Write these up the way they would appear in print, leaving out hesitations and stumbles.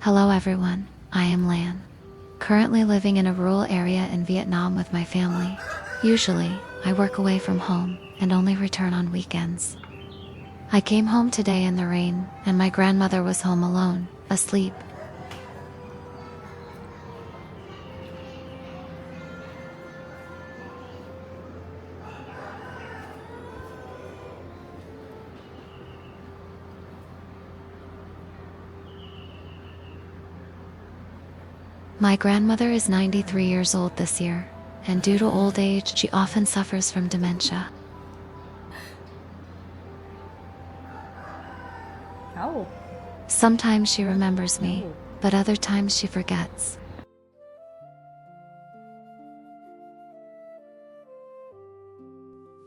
Hello everyone, I am Lan. Currently living in a rural area in Vietnam with my family. Usually, I work away from home and only return on weekends. I came home today in the rain, and my grandmother was home alone, asleep. My grandmother is 93 years old this year, and due to old age, she often suffers from dementia. Oh. Sometimes she remembers me, but other times she forgets.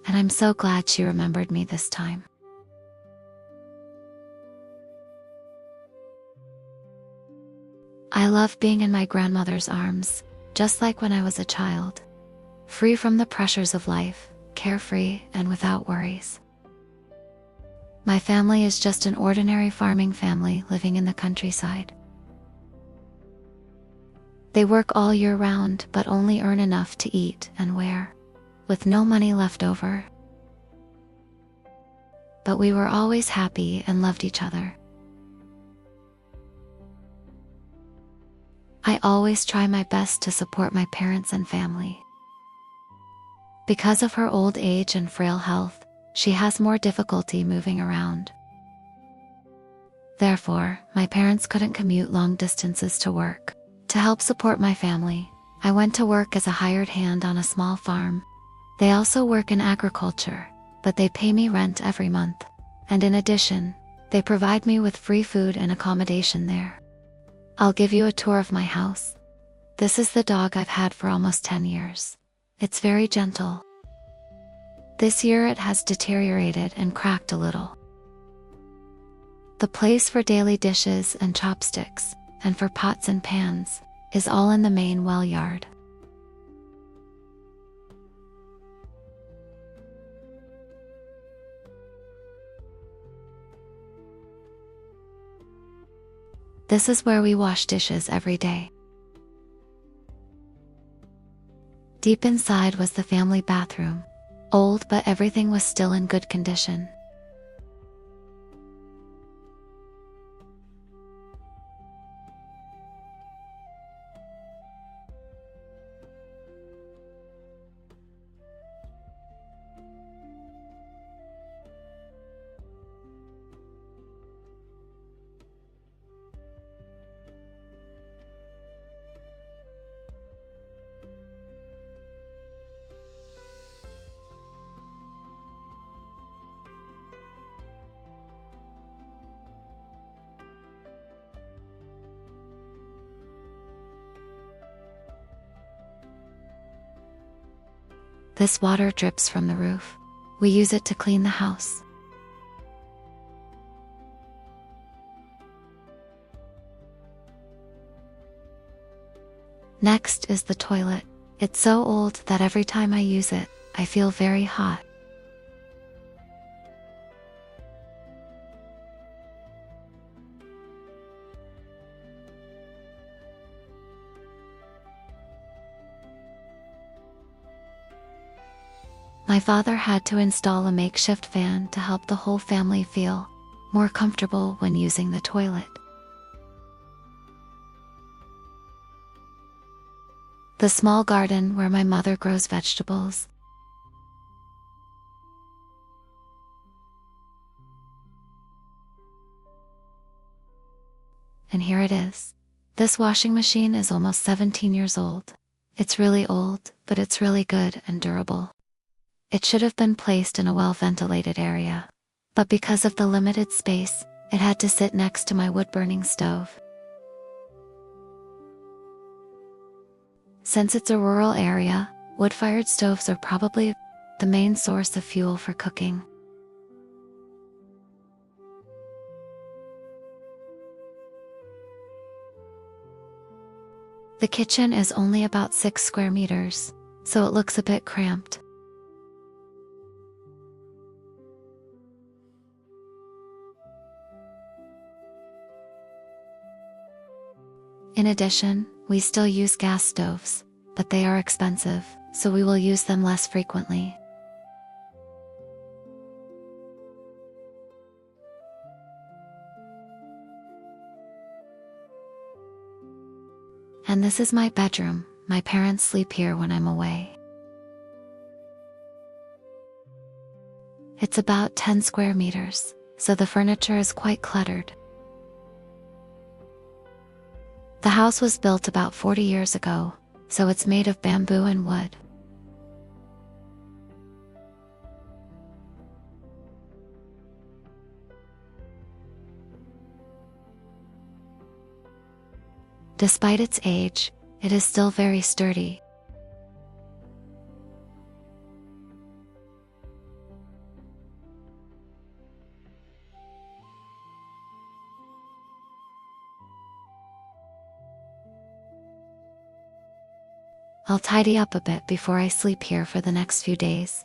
And I'm so glad she remembered me this time. I love being in my grandmother's arms, just like when I was a child. Free from the pressures of life, carefree and without worries. My family is just an ordinary farming family living in the countryside. They work all year round but only earn enough to eat and wear, with no money left over. But we were always happy and loved each other. I always try my best to support my parents and family. Because of her old age and frail health, she has more difficulty moving around. Therefore, my parents couldn't commute long distances to work. To help support my family, I went to work as a hired hand on a small farm. They also work in agriculture, but they pay me rent every month. And in addition, they provide me with free food and accommodation there. I'll give you a tour of my house. This is the dog I've had for almost 10 years. It's very gentle. This year it has deteriorated and cracked a little. The place for daily dishes and chopsticks, and for pots and pans, is all in the main well yard. This is where we wash dishes every day. Deep inside was the family bathroom. Old, but everything was still in good condition. This water drips from the roof. We use it to clean the house. Next is the toilet. It's so old that every time I use it, I feel very hot. My father had to install a makeshift fan to help the whole family feel more comfortable when using the toilet. The small garden where my mother grows vegetables. And here it is. This washing machine is almost 17 years old. It's really old, but it's really good and durable. It should have been placed in a well-ventilated area, but because of the limited space, it had to sit next to my wood-burning stove. Since it's a rural area, wood-fired stoves are probably the main source of fuel for cooking. The kitchen is only about 6 square meters, so it looks a bit cramped. In addition, we still use gas stoves, but they are expensive, so we will use them less frequently. And this is my bedroom. My parents sleep here when I'm away. It's about 10 square meters, so the furniture is quite cluttered. The house was built about 40 years ago, so it's made of bamboo and wood. Despite its age, it is still very sturdy. I'll tidy up a bit before I sleep here for the next few days.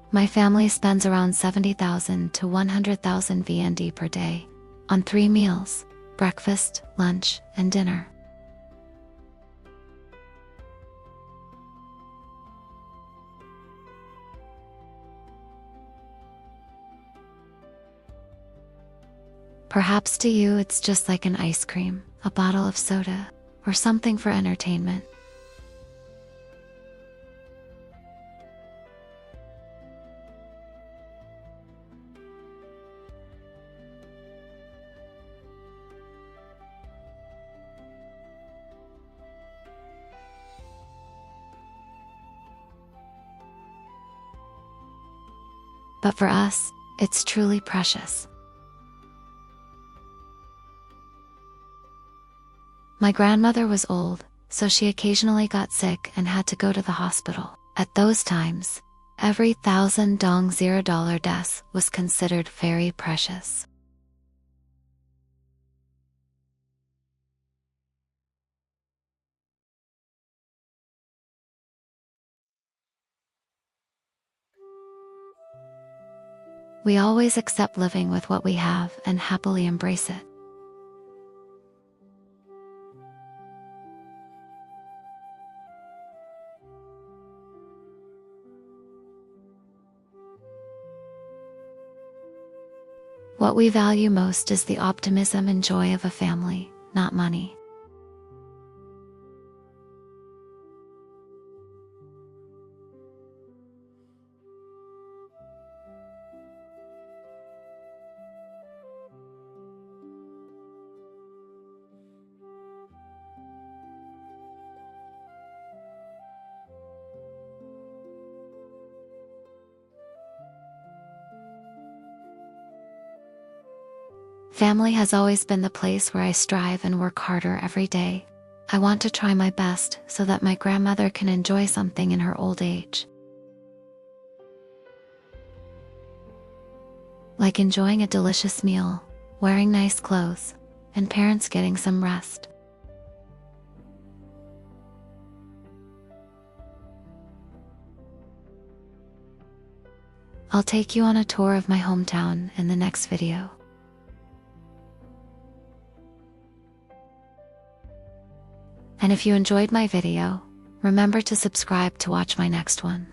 My family spends around 70,000 to 100,000 VND per day on 3 meals: breakfast, lunch, and dinner. Perhaps to you it's just like an ice cream, a bottle of soda, or something for entertainment. But for us, it's truly precious. My grandmother was old, so she occasionally got sick and had to go to the hospital. At those times, every 1,000 dong $0 des was considered very precious. We always accept living with what we have and happily embrace it. What we value most is the optimism and joy of a family, not money. Family has always been the place where I strive and work harder every day. I want to try my best so that my grandmother can enjoy something in her old age. Like enjoying a delicious meal, wearing nice clothes, and parents getting some rest. I'll take you on a tour of my hometown in the next video. And if you enjoyed my video, remember to subscribe to watch my next one.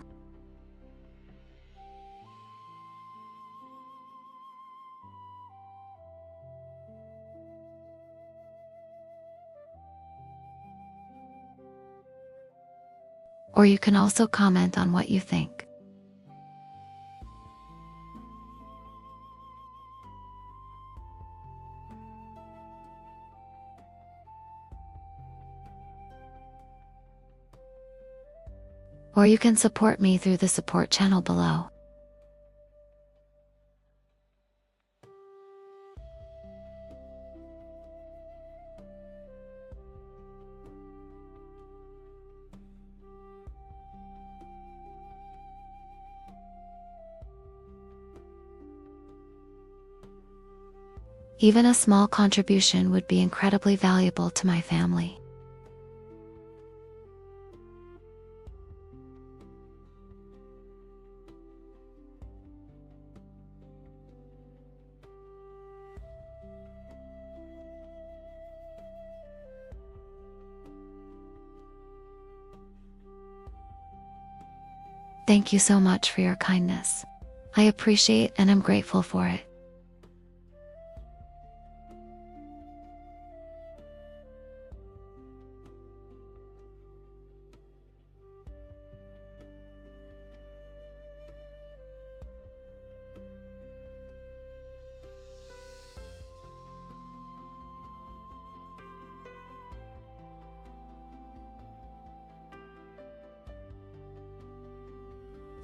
Or you can also comment on what you think. Or you can support me through the support channel below. Even a small contribution would be incredibly valuable to my family. Thank you so much for your kindness. I appreciate and am grateful for it.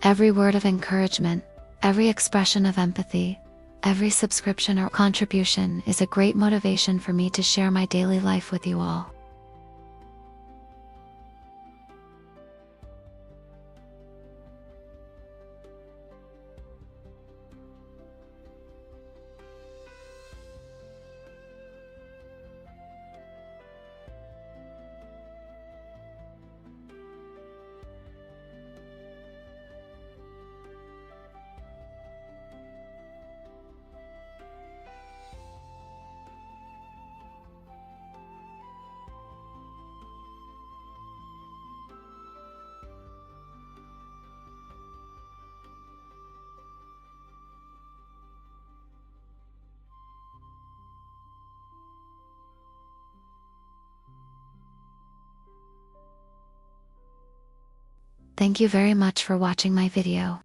Every word of encouragement, every expression of empathy, every subscription or contribution is a great motivation for me to share my daily life with you all. Thank you very much for watching my video.